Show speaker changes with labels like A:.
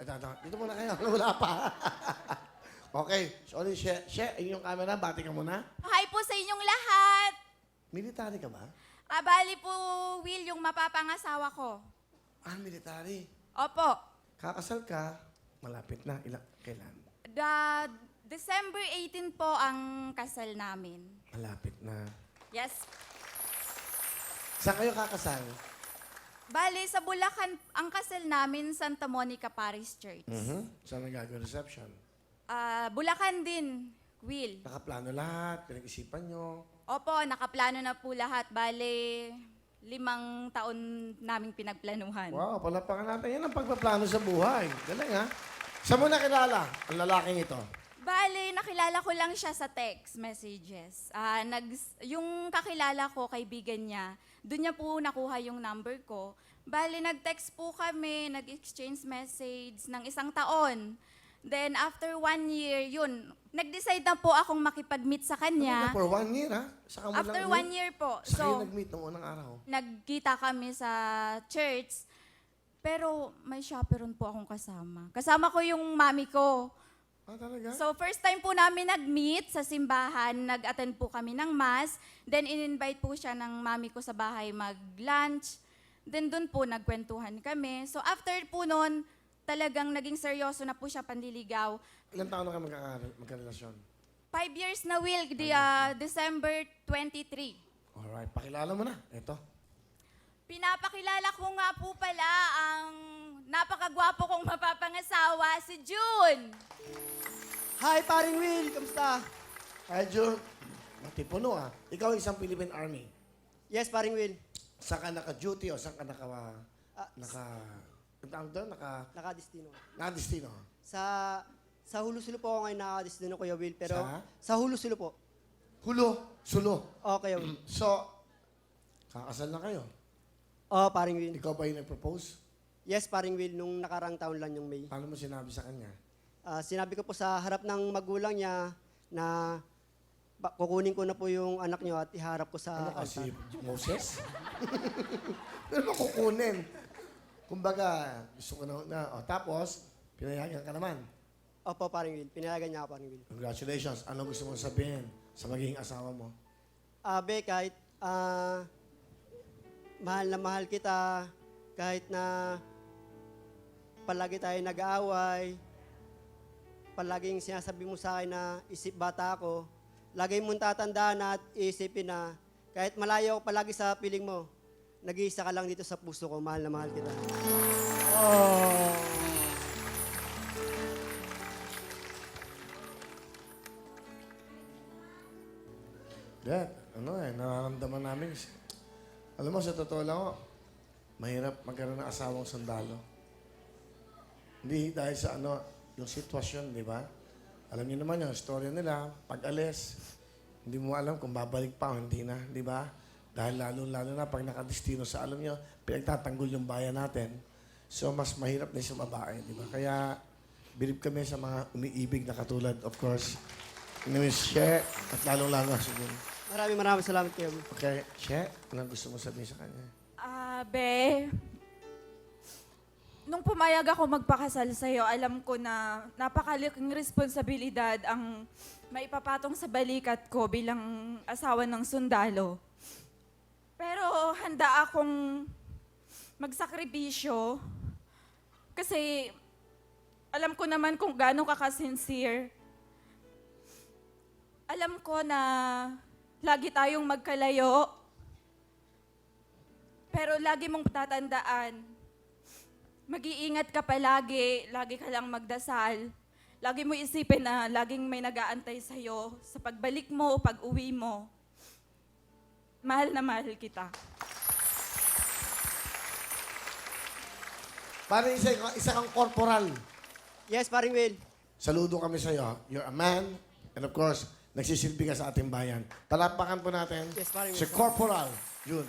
A: Dito muna kayo. Wala pa. Okay. Sorry, She, inyong camera. Bati ka muna.
B: Hi po sa inyong lahat.
A: Military ka ba?
B: Bali po, Will, yung mapapangasawa ko.
A: Ah, military.
B: Opo.
A: Kakasal ka, malapit na. Kailan?
B: December 18 po ang kasal namin.
A: Malapit na.
B: Yes.
A: Saan kayo kakasal?
B: Bali, sa Bulacan, ang kasal namin, Santa Monica Parish Church.
A: Saan nagagawin reception?
B: Bulacan din, Will.
A: Nakaplano lahat, pinag-isipan nyo.
B: Opo, nakaplano na po lahat. Bali, 5 taon naming pinagplanuhan.
A: Wow, palapakan natin. Yan ang pagpaplano sa buhay. Galing, ha? Saan mo nakilala ang lalaking ito?
B: Bale, nakilala ko lang siya sa text messages. Yung kakilala ko, kaibigan niya, doon niya po nakuha yung number ko. Bale, nag-text po kami, nag-exchange message ng 1 taon. Then, after 1 year, yun, nag-decide na po akong makipag-meet sa kanya.
A: For 1 year, ha? Saka mo
B: After
A: lang
B: 1 year po.
A: Saka kayo
B: So,
A: nag-meet noong unang araw.
B: nagkita kami sa church. Pero may chaperon po akong kasama. Kasama ko yung mami ko.
A: Ah, talaga?
B: So, first time po namin nag-meet sa simbahan, nag-attend po kami ng mass, then in-invite po siya ng mami ko sa bahay mag-lunch, then doon po nagkwentuhan kami. So, after po noon, talagang naging seryoso na po siya pandiligaw.
A: Ilang taon na kayo magkarelasyon?
B: 5 years na, Will, December 23.
A: Alright, pakilala mo na. Ito.
B: Pinapakilala ko nga po pala ang napakagwapo kong mapapangasawa, si June.
C: Hi, paring Will. Kamusta?
A: Hi, June. Matipuno, ha? Ikaw isang Philippine Army.
C: Yes, paring Will.
A: Saan ka naka-duty o saan ka naka... Ang tawag doon?
C: Nakadestino.
A: Nakadestino.
C: Sa Hulu-Sulu po ako ngayon nakadestino, Kuya Will. Pero
A: Sa?
C: sa Hulu-Sulu po.
A: Sulo.
C: Oo, Kuya Will.
A: So, kakasal na kayo.
C: Oo, paring Will.
A: Ikaw ba yung nag-propose?
C: Yes, paring Will. Nung nakarang taon lang yung May.
A: Paano mo sinabi sa kanya?
C: Sinabi ko po sa harap ng magulang niya na kukunin ko na po yung anak niyo at iharap ko sa
A: Ano ka, si
C: altar.
A: Moses? Pero makukunin. Kumbaga, gusto ko na. Tapos, pinayagan ka naman.
C: Opo, paring Will. Pinayagan niya ako, paring Will.
A: Congratulations. Ano gusto mong sabihin sa magiging asawa mo?
C: Be, kahit mahal na mahal kita, kahit na palagi tayo nag-aaway, palaging sinasabi mo sa akin na isip bata ako, lagi mong tatandaan at isipin na kahit malayo ako palagi sa piling mo, nag-iisa ka lang dito sa puso ko, mahal na mahal kita.
A: Dad, nararamdaman namin. Alam mo, sa totoo lang ako, mahirap magkaroon ng asawang sundalo. Hindi dahil sa yung sitwasyon, di ba? Alam niyo naman yung storya nila, pag-alis, hindi mo alam kung babalik pa o hindi na, di ba? Dahil lalo na pag nakadestino sa, alam niyo, pinagtatanggol yung bayan natin. So, mas mahirap na sa babae, di ba? Kaya, bilib kami sa mga umiibig na katulad, of course, ni Miss She, at lalong-lalo siguro.
C: Maraming salamat kayo.
A: Okay, She, anong gusto mo sabihin sa kanya?
B: Be, nung pumayag ako magpakasal sa'yo, alam ko na napakalaking responsibilidad ang maipapatong sa balikat ko bilang asawa ng sundalo. Pero handa akong magsakripisyo kasi alam ko naman kung gaano ka ka-sincere. Alam ko na lagi tayong magkalayo, pero lagi mong tatandaan, mag-iingat ka palagi, lagi ka lang magdasal. Lagi mo isipin na laging may nag-aantay sa'yo sa pagbalik mo o pag-uwi mo. Mahal na mahal kita.
A: Parang isa kang corporal.
C: Yes, paring Will.
A: Saludo kami sa iyo. You're a man, and of course, nagsisilbi ka sa ating bayan. Talapakan po natin
C: Yes, paring
A: si Corporal Jun.